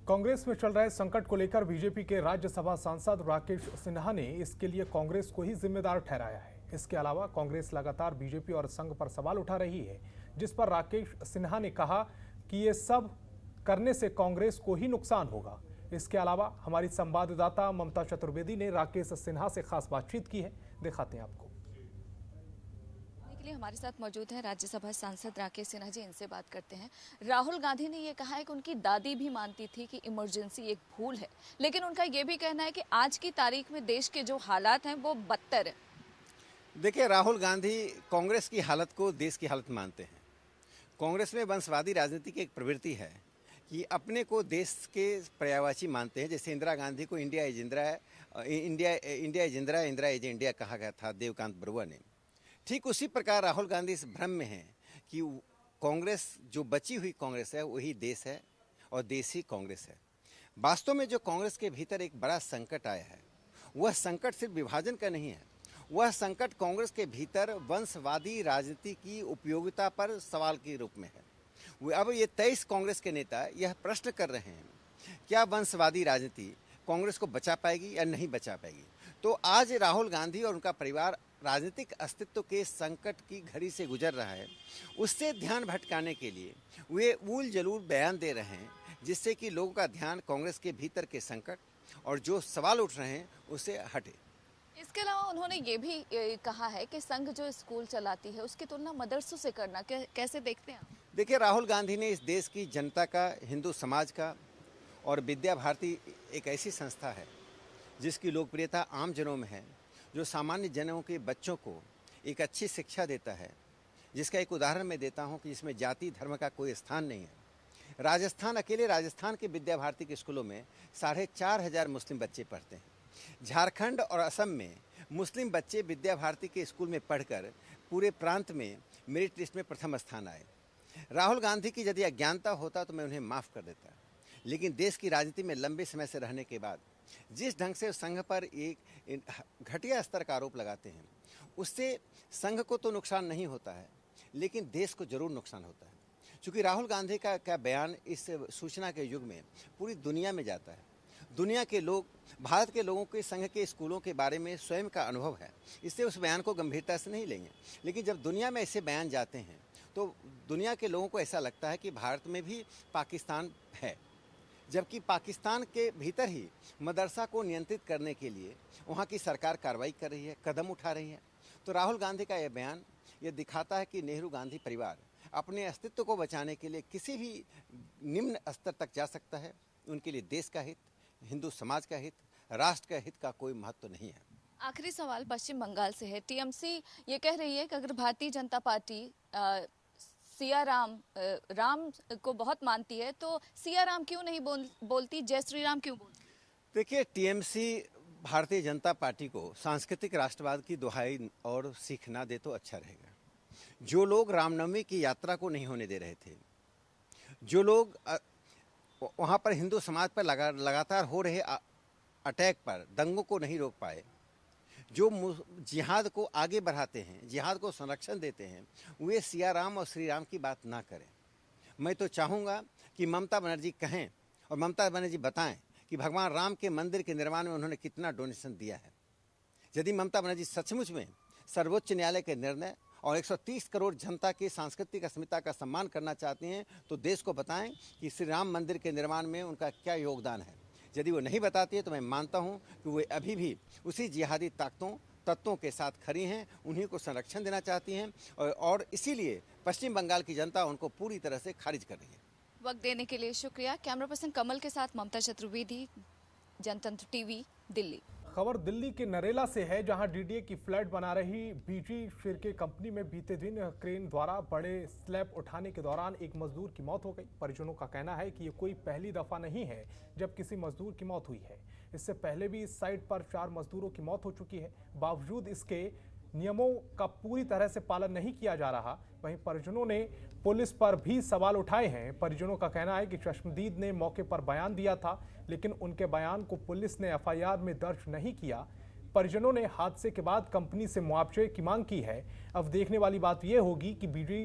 कांग्रेस में चल रहे संकट को लेकर बीजेपी के राज्यसभा सांसद राकेश सिन्हा ने इसके लिए कांग्रेस को ही जिम्मेदार ठहराया है। इसके अलावा कांग्रेस लगातार बीजेपी और संघ पर सवाल उठा रही है, जिस पर राकेश सिन्हा ने कहा कि ये सब करने से कांग्रेस को ही नुकसान होगा। इसके अलावा हमारी संवाददाता ममता चतुर्वेदी ने राकेश सिन्हा से खास बातचीत की है, दिखाते हैं आपको। लिए हमारे साथ मौजूद हैं राज्यसभा सांसद राकेश सिन्हा जी, इनसे बात करते हैं। राहुल गांधी ने ये कहा है कि उनकी दादी भी मानती थी कि इमरजेंसी एक भूल है, लेकिन उनका ये भी कहना है कि आज की तारीख में देश के जो हालात हैं वो बदतर है। देखिए, राहुल गांधी कांग्रेस की हालत को देश की हालत मानते हैं। कांग्रेस में वंशवादी राजनीति की एक प्रवृत्ति है कि अपने को देश के पर्यायवाची मानते हैं। जैसे इंदिरा गांधी को इंडिया इज इंडिया कहा गया था देवकांत बरुआ ने। ठीक उसी प्रकार राहुल गांधी इस भ्रम में हैं कि कांग्रेस जो बची हुई कांग्रेस है वही देश है और देश ही कांग्रेस है। वास्तव में जो कांग्रेस के भीतर एक बड़ा संकट आया है, वह संकट सिर्फ विभाजन का नहीं है, वह संकट कांग्रेस के भीतर वंशवादी राजनीति की उपयोगिता पर सवाल के रूप में है। अब ये 23 कांग्रेस के नेता यह प्रश्न कर रहे हैं, क्या वंशवादी राजनीति कांग्रेस को बचा पाएगी या नहीं बचा पाएगी। तो आज राहुल गांधी और उनका परिवार राजनीतिक अस्तित्व के संकट की घड़ी से गुजर रहा है। उससे ध्यान भटकाने के लिए वे ऊल जलूल बयान दे रहे हैं, जिससे कि लोगों का ध्यान कांग्रेस के भीतर के संकट और जो सवाल उठ रहे हैं उससे हटे। इसके अलावा उन्होंने ये भी कहा है कि संघ जो स्कूल चलाती है उसकी तुलना मदरसों से करना कैसे देखते हैं आप? देखिए, राहुल गांधी ने इस देश की जनता का, हिंदू समाज का और विद्या भारती एक ऐसी संस्था है जिसकी लोकप्रियता आम जनों में है, जो सामान्य जनों के बच्चों को एक अच्छी शिक्षा देता है, जिसका एक उदाहरण मैं देता हूं कि जिसमें जाति धर्म का कोई स्थान नहीं है। अकेले राजस्थान के विद्या भारती के स्कूलों में 4,500 मुस्लिम बच्चे पढ़ते हैं। झारखंड और असम में मुस्लिम बच्चे विद्या भारती के स्कूल में पढ़कर पूरे प्रांत में मेरिट लिस्ट में प्रथम स्थान आए। राहुल गांधी की यदि अज्ञानता होता तो मैं उन्हें माफ़ कर देता, लेकिन देश की राजनीति में लंबे समय से रहने के बाद जिस ढंग से संघ पर एक घटिया स्तर का आरोप लगाते हैं, उससे संघ को तो नुकसान नहीं होता है, लेकिन देश को जरूर नुकसान होता है। क्योंकि राहुल गांधी का बयान इस सूचना के युग में पूरी दुनिया में जाता है। दुनिया के लोग, भारत के लोगों के संघ के स्कूलों के बारे में स्वयं का अनुभव है, इससे उस बयान को गंभीरता से नहीं लेंगे। लेकिन जब दुनिया में ऐसे बयान जाते हैं तो दुनिया के लोगों को ऐसा लगता है कि भारत में भी पाकिस्तान है, जबकि पाकिस्तान के भीतर ही मदरसा को नियंत्रित करने के लिए वहाँ की सरकार कार्रवाई कर रही है, कदम उठा रही है। तो राहुल गांधी का यह बयान ये दिखाता है कि नेहरू गांधी परिवार अपने अस्तित्व को बचाने के लिए किसी भी निम्न स्तर तक जा सकता है। उनके लिए देश का हित, हिंदू समाज का हित, राष्ट्र का हित का कोई महत्व नहीं है। आखिरी सवाल पश्चिम बंगाल से है। टीएमसी ये कह रही है कि अगर भारतीय जनता पार्टी सिया राम को बहुत मानती है तो सिया राम क्यों नहीं बोलती, जय श्री राम क्यों बोलती? देखिए, टीएमसी भारतीय जनता पार्टी को सांस्कृतिक राष्ट्रवाद की दुहाई और सीख ना दे तो अच्छा रहेगा। जो लोग रामनवमी की यात्रा को नहीं होने दे रहे थे, जो लोग वहाँ पर हिंदू समाज पर लगातार हो रहे अटैक पर, दंगों को नहीं रोक पाए, जो जिहाद को आगे बढ़ाते हैं, जिहाद को संरक्षण देते हैं, वे सिया राम और श्री राम की बात ना करें। मैं तो चाहूँगा कि ममता बनर्जी कहें और ममता बनर्जी बताएं कि भगवान राम के मंदिर के निर्माण में उन्होंने कितना डोनेशन दिया है। यदि ममता बनर्जी सचमुच में सर्वोच्च न्यायालय के निर्णय और 130 करोड़ जनता की सांस्कृतिक अस्मिता का सम्मान करना चाहती हैं, तो देश को बताएं कि श्री राम मंदिर के निर्माण में उनका क्या योगदान है। यदि वो नहीं बताती है तो मैं मानता हूं कि वे अभी भी उसी जिहादी तत्वों के साथ खड़ी हैं, उन्हीं को संरक्षण देना चाहती हैं और इसीलिए पश्चिम बंगाल की जनता उनको पूरी तरह से खारिज कर रही है। वक्त देने के लिए शुक्रिया। कैमरा पर्सन कमल के साथ ममता चतुर्वेदी, जनतंत्र टीवी, दिल्ली। खबर दिल्ली के नरेला से है, जहां डीडीए की फ्लैट बना रही बीजी शिरके कंपनी में बीते दिन क्रेन द्वारा बड़े स्लैब उठाने के दौरान एक मजदूर की मौत हो गई। परिजनों का कहना है कि ये कोई पहली दफा नहीं है जब किसी मजदूर की मौत हुई है। इससे पहले भी इस साइट पर 4 मजदूरों की मौत हो चुकी है। बावजूद इसके नियमों का पूरी तरह से पालन नहीं किया जा रहा। वहीं परिजनों ने पुलिस पर भी सवाल उठाए हैं। परिजनों का कहना है कि चश्मदीद ने मौके पर बयान दिया था, लेकिन उनके बयान को पुलिस ने एफआईआर में दर्ज नहीं किया। परिजनों ने हादसे के बाद कंपनी से मुआवजे की मांग की है। अब देखने वाली बात यह होगी कि बीजी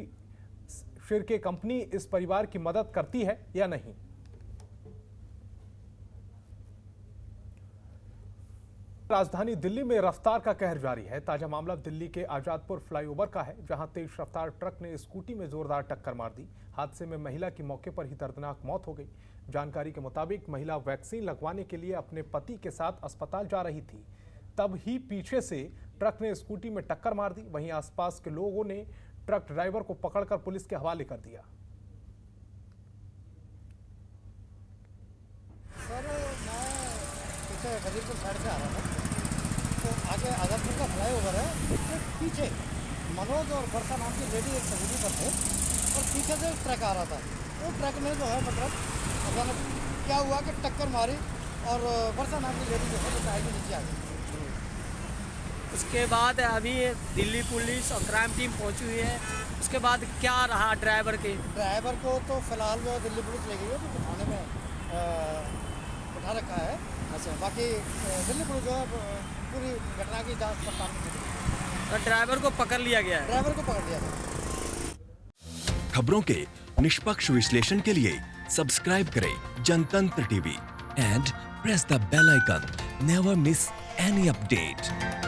शिरके कंपनी इस परिवार की मदद करती है या नहीं। राजधानी दिल्ली में रफ्तार का कहर जारी है। ताजा मामला दिल्ली के आजादपुर फ्लाईओवर का है, जहां तेज रफ्तार ट्रक ने स्कूटी में जोरदार टक्कर मार दी। हादसे में महिला की मौके पर ही दर्दनाक मौत हो गई। जानकारी के मुताबिक महिला वैक्सीन लगवाने के लिए अपने पति के साथ अस्पताल जा रही थी, तब ही पीछे से ट्रक ने स्कूटी में टक्कर मार दी। वहीं आसपास के लोगों ने ट्रक ड्राइवर को पकड़कर पुलिस के हवाले कर दिया। सर मैं पीछे गरीबपुर साइड से आ रहा था, तो आगे आजादपुर का फ्लाईओवर है, उसके पीछे मनोज और वर्षा नाम की लेडी एक स्कूटी पर थे और पीछे से ट्रक आ रहा था। वो ट्रक में जो है मतलब अचानक क्या हुआ कि टक्कर मारी और वर्षा नाम की लेडी जो है टायर के नीचे आ गई। उसके बाद अभी दिल्ली पुलिस और क्राइम टीम पहुंची हुई है। उसके बाद क्या रहा ड्राइवर को तो फिलहाल जो दिल्ली पुलिस ले गई है, तो थाने में उठा रखा है। अच्छा, बाकी दिल्ली पुलिस जो है पूरी घटना की जांच पड़ताल कर रही है। ड्राइवर को पकड़ लिया गया है। ड्राइवर को पकड़ लिया गया। खबरों के निष्पक्ष विश्लेषण के लिए सब्सक्राइब करें Jantantra TV and press the bell icon. Never miss any update.